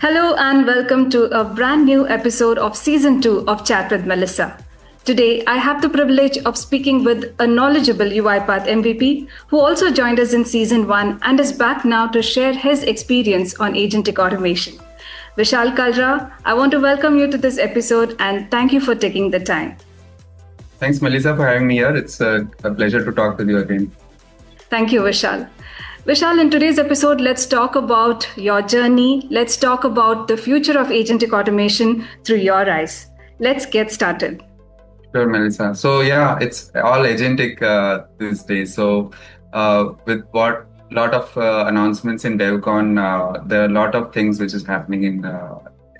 Hello and welcome to a brand new episode of Season 2 of Chat with Melissa. Today, I have the privilege of speaking with a knowledgeable UiPath MVP who also joined us in Season 1 and is back now to share his experience on agentic automation. Vishal Kalra, I want to welcome you to this episode and thank you for taking the time. Thanks, Melissa, for having me here. It's a pleasure to talk with you again. Thank you, Vishal. Vishal, in today's episode, let's talk about your journey. Let's talk about the future of agentic automation through your eyes. Let's get started. Sure, Melissa. So it's all agentic these days. So with what lot of announcements in DevCon, there are a lot of things which is happening in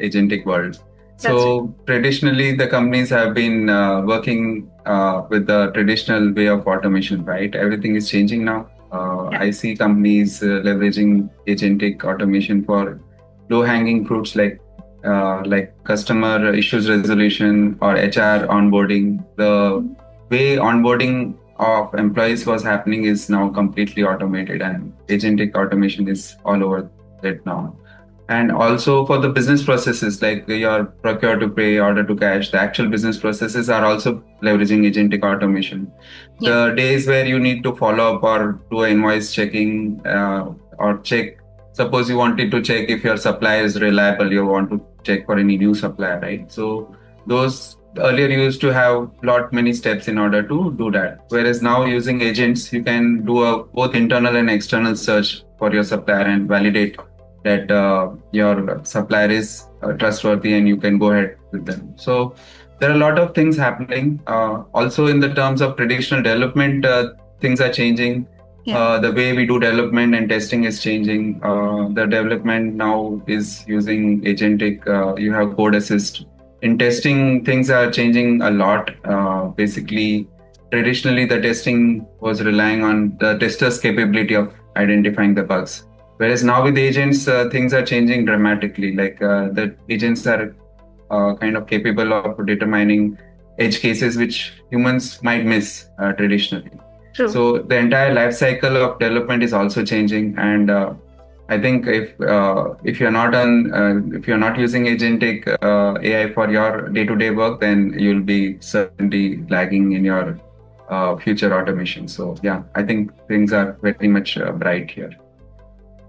agentic world. So traditionally, the companies have been working with the traditional way of automation, right? Everything is changing now. I see companies leveraging agentic automation for low-hanging fruits like customer issues resolution or HR onboarding. The way onboarding of employees was happening is now completely automated, and agentic automation is all over it now. And also for the business processes like your procure to pay, order to cash, the actual business processes are also leveraging agentic automation. Yeah. The days where you need to follow up or do an invoice checking or check, suppose you wanted to check if your supplier is reliable, you want to check for any new supplier, right? So those earlier you used to have many steps in order to do that. Whereas now using agents, you can do a both internal and external search for your supplier and validate that your supplier is trustworthy and you can go ahead with them. So there are a lot of things happening. Also in the terms of traditional development, things are changing. Yeah. The way we do development and testing is changing. The development now is using agentic. You have code assist. In testing, things are changing a lot. Basically, traditionally, the testing was relying on the tester's capability of identifying the bugs. Whereas now with agents, things are changing dramatically. Like the agents are kind of capable of determining edge cases which humans might miss traditionally. True. So the entire life cycle of development is also changing, and I think if you're not using agentic AI for your day-to-day work, then you'll be certainly lagging in your future automation. So I think things are very much bright here.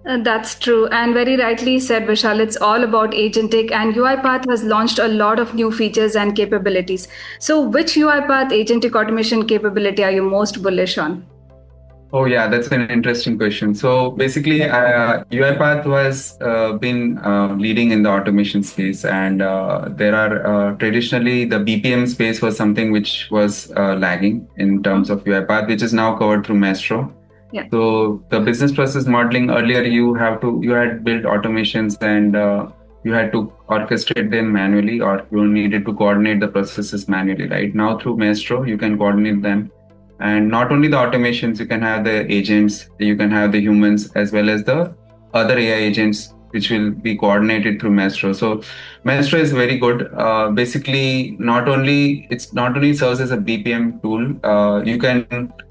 That's true. And very rightly said, Vishal, it's all about agentic, and UiPath has launched a lot of new features and capabilities. So which UiPath agentic automation capability are you most bullish on? Oh, yeah, that's an interesting question. So basically, UiPath was been leading in the automation space, and there are traditionally the BPM space was something which was lagging in terms of UiPath, which is now covered through Maestro. Yeah. So the business process modeling earlier, you had built automations and you had to orchestrate them manually, or you needed to coordinate the processes manually. Right now through Maestro, you can coordinate them, and not only the automations, you can have the agents, you can have the humans, as well as the other AI agents, which will be coordinated through Maestro. So Maestro is very good. Basically, not only serves as a BPM tool,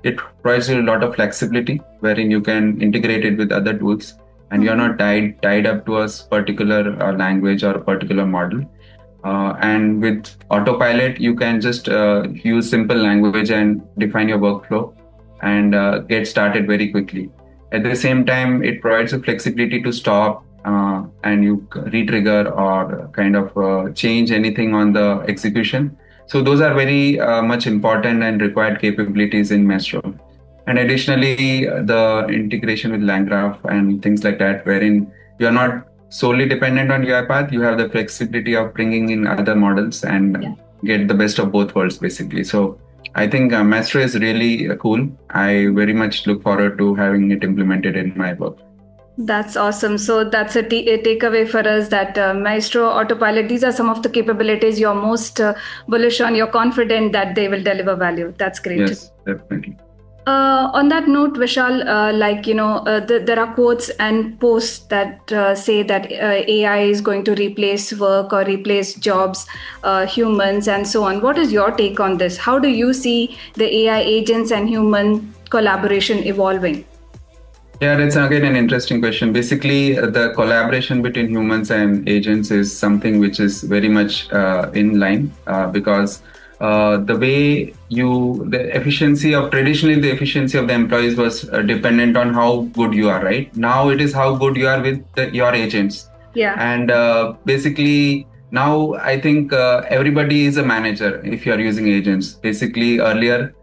it provides you a lot of flexibility, wherein you can integrate it with other tools, and you're not tied up to a particular language or a particular model. And with Autopilot, you can just use simple language and define your workflow and get started very quickly. At the same time, it provides you flexibility to stop and you re-trigger or kind of change anything on the execution. So those are very much important and required capabilities in Maestro. And additionally, the integration with LangGraph and things like that, wherein you're not solely dependent on UiPath, you have the flexibility of bringing in other models and get the best of both worlds, basically. So I think Maestro is really cool. I very much look forward to having it implemented in my work. That's awesome. So that's a takeaway for us that Maestro, Autopilot, these are some of the capabilities you're most bullish on. You're confident that they will deliver value. That's great. Yes, definitely. On that note, Vishal, there are quotes and posts that say that AI is going to replace work or replace jobs, humans, and so on. What is your take on this? How do you see the AI agents and human collaboration evolving? Yeah, that's again an interesting question. Basically, the collaboration between humans and agents is something which is very much in line because the efficiency of traditionally the efficiency of the employees was dependent on how good you are, right? Now it is how good you are with your agents. Yeah. And basically, now I think everybody is a manager if you are using agents. Basically, earlier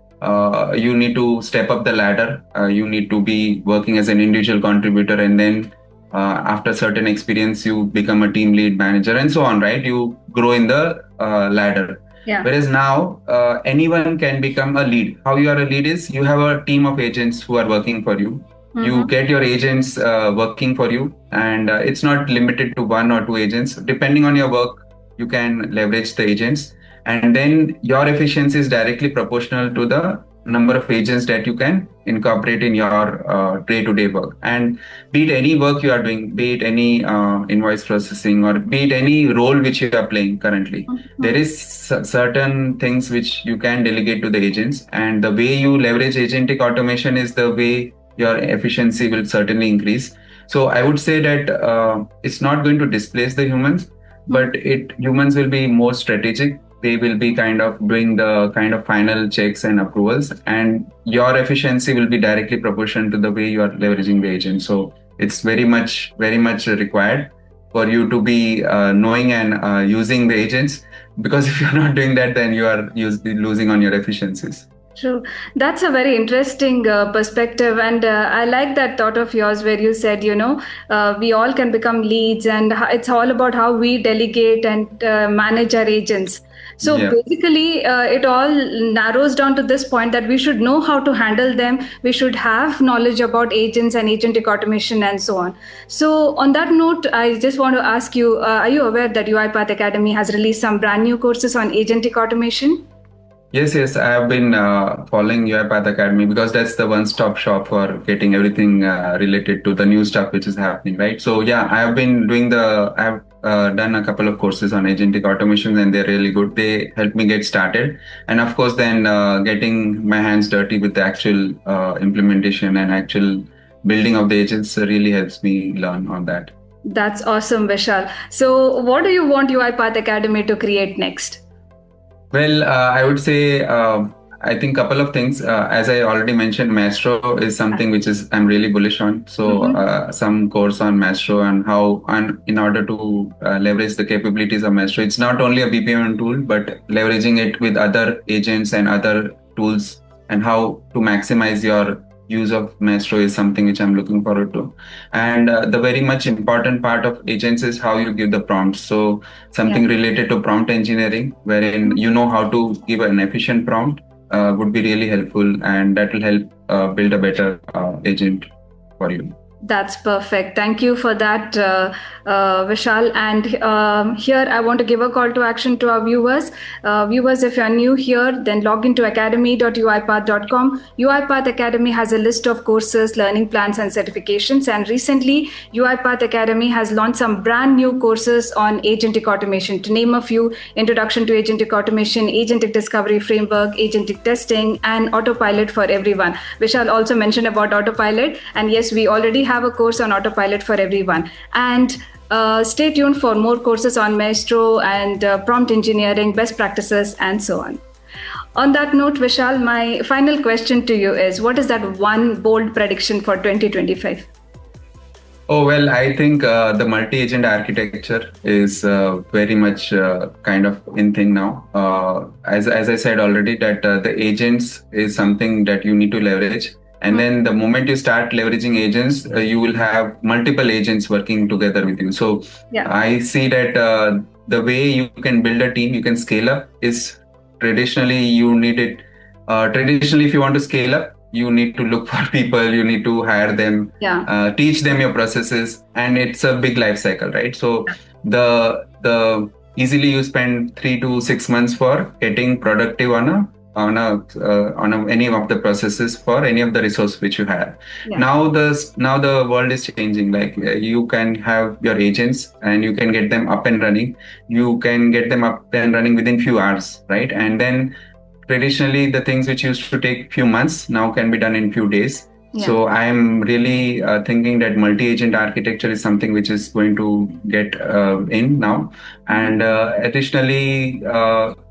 you need to step up the ladder. You need to be working as an individual contributor, and then after certain experience, you become a team lead manager, and so on. Right? You grow in the ladder. Yeah. Whereas now, anyone can become a lead. How you are a lead is you have a team of agents who are working for you. You Mm-hmm. get your agents working for you, and it's not limited to one or two agents. Depending on your work, you can leverage the agents, and then your efficiency is directly proportional to the number of agents that you can incorporate in your day-to-day work. And be it any work you are doing, be it any invoice processing, or be it any role which you are playing currently, there Mm-hmm. is certain things which you can delegate to the agents, and the way you leverage agentic automation is the way your efficiency will certainly increase. So I would say that it's not going to displace the humans, but it humans will be more strategic. They will be kind of doing the kind of final checks and approvals, and your efficiency will be directly proportional to the way you are leveraging the agent. So it's very much required for you to be knowing and using the agents, because if you're not doing that, then you are losing on your efficiencies. True. That's a very interesting perspective. And I like that thought of yours where you said, we all can become leads, and it's all about how we delegate and manage our agents. So Yeah. basically, it all narrows down to this point that we should know how to handle them. We should have knowledge about agents and agentic automation and so on. So, on that note, I just want to ask you, are you aware that UiPath Academy has released some brand new courses on agentic automation? Yes, I have been following UiPath Academy because that's the one-stop shop for getting everything related to the new stuff which is happening, right? So yeah, I have done a couple of courses on agentic automation, and they're really good. They help me get started, and of course, then getting my hands dirty with the actual implementation and actual building of the agents really helps me learn on that. That's awesome, Vishal. So, what do you want UiPath Academy to create next? Well, I would say I think couple of things. As I already mentioned, Maestro is something which is I'm really bullish on. So Mm-hmm. some course on Maestro and how and in order to leverage the capabilities of Maestro, it's not only a BPM tool, but leveraging it with other agents and other tools, and how to maximize your use of Maestro is something which I'm looking forward to. And the very much important part of agents is how you give the prompts. So Yeah. something related to prompt engineering, wherein you know how to give an efficient prompt, would be really helpful, and that will help build a better agent for you. That's perfect. Thank you for that, Vishal. And here I want to give a call to action to our viewers. Viewers, if you're new here, then log into academy.uipath.com. UiPath Academy has a list of courses, learning plans, and certifications. And recently, UiPath Academy has launched some brand new courses on agentic automation. To name a few: Introduction to Agentic Automation, Agentic Discovery Framework, Agentic Testing, and Autopilot for Everyone. Vishal also mentioned about Autopilot. And yes, we already have a course on Autopilot for everyone. And stay tuned for more courses on Maestro and prompt engineering, best practices, and so on. On that note, Vishal, my final question to you is, what is that one bold prediction for 2025? Oh, well, I think the multi-agent architecture is very much kind of in thing now. As I said already, that the agents is something that you need to leverage. And then the moment you start leveraging agents, you will have multiple agents working together with you. So Yeah. I see that the way you can build a team, you can scale up is traditionally you need it. Traditionally, if you want to scale up, you need to look for people, you need to hire them, Yeah. teach them your processes, and it's a big life cycle, right? So the easily you spend 3 to 6 months for getting productive on any of the processes for any of the resource which you have. Yeah. Now the world is changing. Like you can have your agents and you can get them up and running. You can get them up and running within few hours, right? And then traditionally the things which used to take few months now can be done in few days. Yeah. So I'm really thinking that multi-agent architecture is something which is going to get in now. And additionally,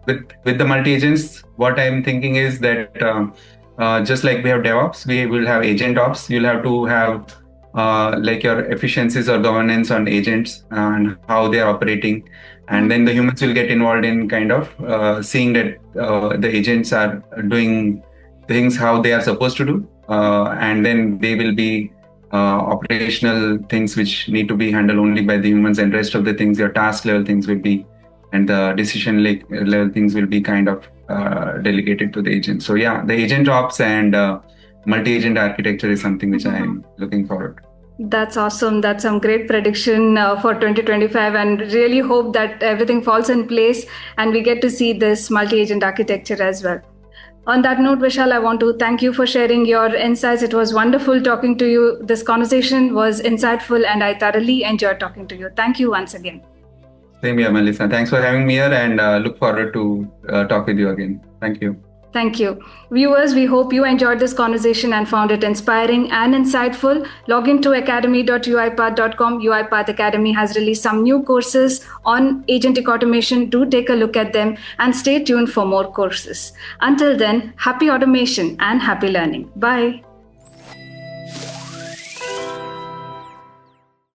with the multi-agents, what I'm thinking is that just like we have DevOps, we will have agent ops. You'll have to have like your efficiencies or governance on agents and how they are operating. And then the humans will get involved in kind of seeing that the agents are doing things how they are supposed to do, and then they will be operational things which need to be handled only by the humans, and rest of the things, your task level things will be, and the decision level things will be kind of delegated to the agent. So yeah, the agent ops and multi-agent architecture is something which I am looking forward to. That's awesome. That's some great prediction for 2025, and really hope that everything falls in place and we get to see this multi-agent architecture as well. On that note, Vishal, I want to thank you for sharing your insights. It was wonderful talking to you. This conversation was insightful and I thoroughly enjoyed talking to you. Thank you once again. Same here, Melissa. Thanks for having me here, and look forward to talk with you again. Thank you. Thank you. Viewers, we hope you enjoyed this conversation and found it inspiring and insightful. Log in to academy.uipath.com. UiPath Academy has released some new courses on agentic automation. Do take a look at them and stay tuned for more courses. Until then, happy automation and happy learning. Bye.